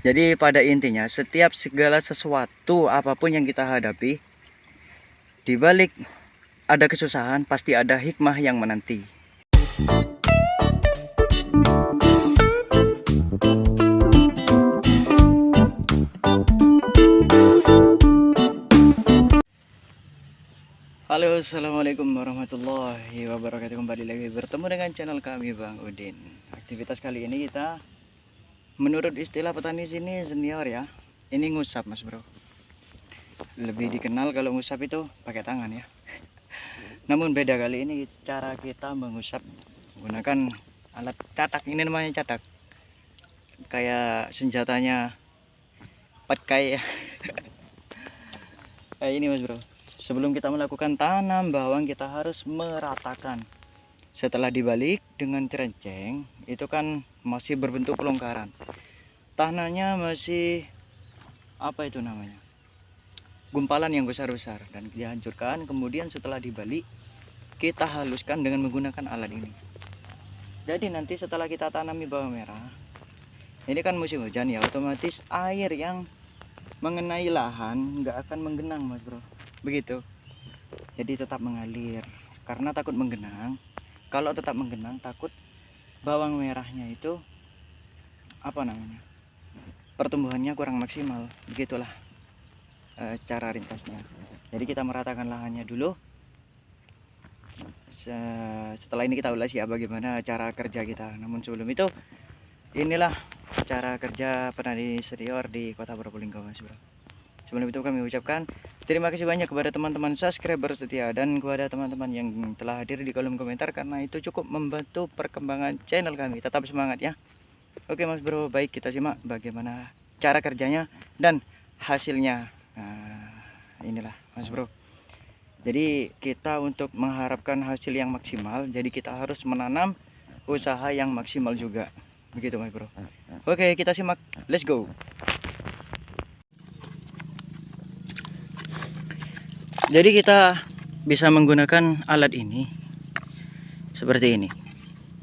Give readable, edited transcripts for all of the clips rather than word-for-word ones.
Jadi pada intinya setiap segala sesuatu apapun yang kita hadapi, di balik ada kesusahan pasti ada hikmah yang menanti. Halo, assalamualaikum warahmatullahi wabarakatuh. Kembali lagi bertemu dengan channel kami Bang Udin. Aktivitas kali ini kita, menurut istilah petani sini, senior ya, ini ngusap mas bro. Lebih dikenal kalau ngusap itu pakai tangan ya. Namun beda kali ini cara kita mengusap menggunakan alat catak. Ini namanya catak, kayak senjatanya patkai ya. Kayak ini mas bro. Sebelum kita melakukan tanam bawang, kita harus meratakan. Setelah dibalik dengan cerenceng, itu kan masih berbentuk pelonggaran. Tanahnya masih apa itu namanya, gumpalan yang besar-besar, dan dihancurkan. Kemudian setelah dibalik, kita haluskan dengan menggunakan alat ini. Jadi nanti setelah kita tanami bawang merah, ini kan musim hujan ya, otomatis air yang mengenai lahan nggak akan menggenang mas bro, begitu. Jadi tetap mengalir, karena takut menggenang. Kalau tetap menggenang, takut bawang merahnya itu apa namanya, pertumbuhannya kurang maksimal. Begitulah cara ringkasnya. Jadi kita meratakan lahannya dulu. Setelah ini kita ulas ya bagaimana cara kerja kita. Namun sebelum itu, inilah cara kerja petani senior di Kota Probolinggo mas bro. Sebelum itu kami ucapkan terima kasih banyak kepada teman-teman subscriber setia dan kepada teman-teman yang telah hadir di kolom komentar, karena itu cukup membantu perkembangan channel kami. Tetap semangat ya. Oke mas bro, baik, kita simak bagaimana cara kerjanya dan hasilnya. Nah, inilah mas bro. Jadi kita untuk mengharapkan hasil yang maksimal, jadi kita harus menanam usaha yang maksimal juga. Begitu mas bro. Oke, kita simak, let's go. Jadi kita bisa menggunakan alat ini seperti ini.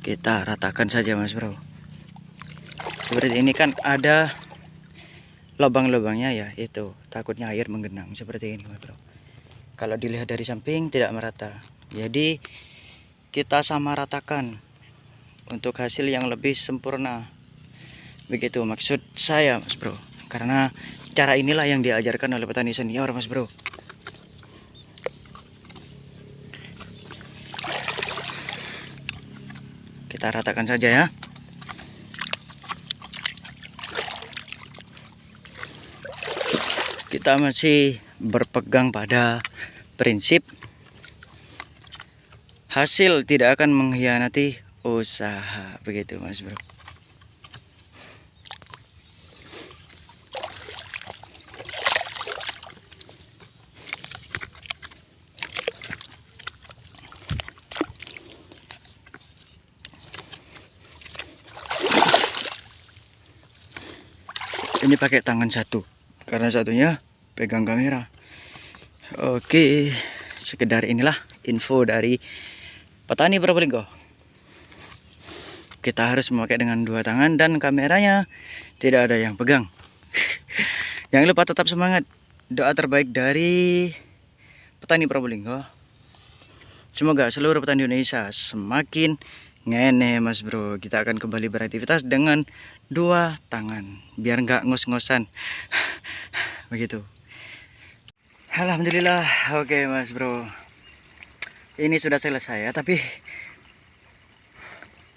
Kita ratakan saja mas bro. Seperti ini kan ada lubang-lubangnya ya, itu takutnya air menggenang seperti ini mas bro. Kalau dilihat dari samping tidak merata, jadi kita sama ratakan untuk hasil yang lebih sempurna. Begitu maksud saya mas bro, karena cara inilah yang diajarkan oleh petani senior mas bro. Kita ratakan saja ya. Kita masih berpegang pada prinsip hasil tidak akan mengkhianati usaha, begitu mas bro. Ini pakai tangan satu karena satunya pegang kamera. Oke, sekedar inilah info dari petani Probolinggo. Kita harus memakai dengan dua tangan dan kameranya tidak ada yang pegang. Jangan lupa tetap semangat. Doa terbaik dari petani Probolinggo, semoga seluruh petani Indonesia semakin ngene mas bro. Kita akan kembali beraktivitas dengan dua tangan biar nggak ngos-ngosan. Begitu. Alhamdulillah. Oke mas bro, ini sudah selesai ya, tapi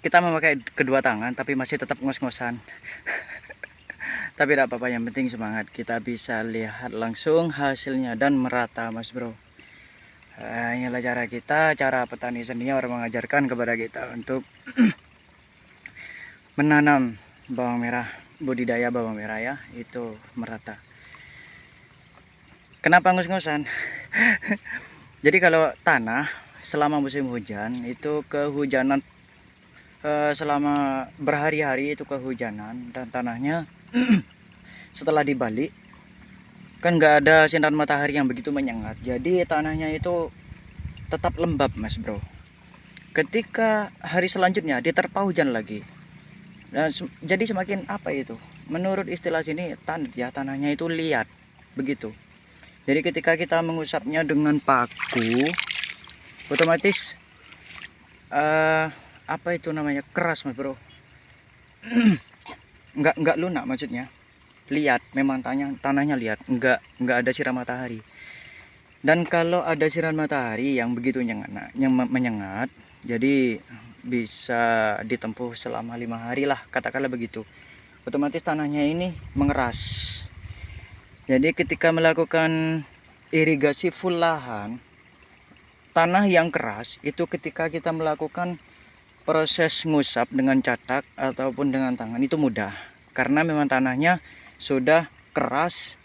kita memakai kedua tangan tapi masih tetap ngos-ngosan. Tapi tidak apa-apa, yang penting semangat. Kita bisa lihat langsung hasilnya dan merata mas bro. Inilah cara kita, cara petani senior mengajarkan kepada kita untuk menanam bawang merah, budidaya bawang merah ya, itu merata. Kenapa ngos-ngosan? Jadi kalau tanah selama musim hujan itu kehujanan, selama berhari-hari itu kehujanan, dan tanahnya setelah dibalik kan nggak ada sinar matahari yang begitu menyengat, jadi tanahnya itu tetap lembab mas bro. Ketika hari selanjutnya diterpa hujan lagi, nah, jadi semakin apa itu, menurut istilah sini tanahnya itu liat begitu. Jadi ketika kita mengusapnya dengan paku, otomatis apa itu namanya, keras mas bro. Nggak lunak, maksudnya liat, memang tanahnya liat, nggak ada sinar matahari. Dan kalau ada sinar matahari yang begitu menyengat, jadi bisa ditempuh selama 5 hari lah, katakanlah begitu. Otomatis tanahnya ini mengeras. Jadi ketika melakukan irigasi full lahan, tanah yang keras itu ketika kita melakukan proses ngusap dengan catak ataupun dengan tangan itu mudah, karena memang tanahnya sudah keras,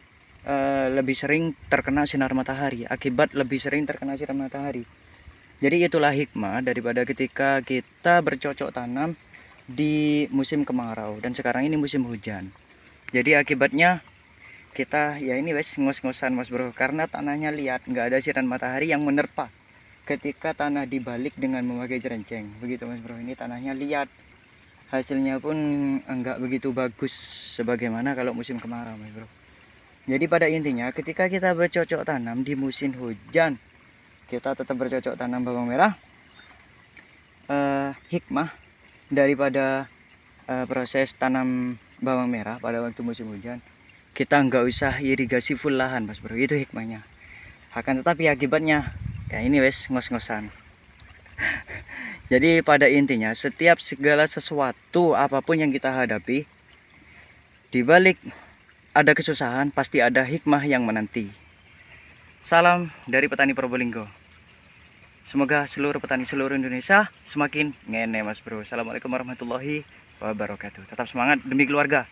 lebih sering terkena sinar matahari, akibat lebih sering terkena sinar matahari. Jadi itulah hikmah daripada ketika kita bercocok tanam di musim kemarau dan sekarang ini musim hujan. Jadi akibatnya kita ya ini wes ngos-ngosan mas bro, karena tanahnya liat, nggak ada sinar matahari yang menerpa ketika tanah dibalik dengan memakai jerenceng begitu mas bro. Ini tanahnya liat, hasilnya pun enggak begitu bagus sebagaimana kalau musim kemarau mas bro. Jadi pada intinya ketika kita bercocok tanam di musim hujan, kita tetap bercocok tanam bawang merah. Hikmah daripada proses tanam bawang merah pada waktu musim hujan, kita nggak usah irigasi full lahan mas bro, itu hikmahnya. Akan tetapi akibatnya ya ini wes ngos-ngosan. Jadi pada intinya setiap segala sesuatu apapun yang kita hadapi, dibalik ada kesusahan pasti ada hikmah yang menanti. Salam dari petani Probolinggo. Semoga seluruh petani seluruh Indonesia semakin ngene mas bro. Assalamualaikum warahmatullahi wabarakatuh. Tetap semangat demi keluarga.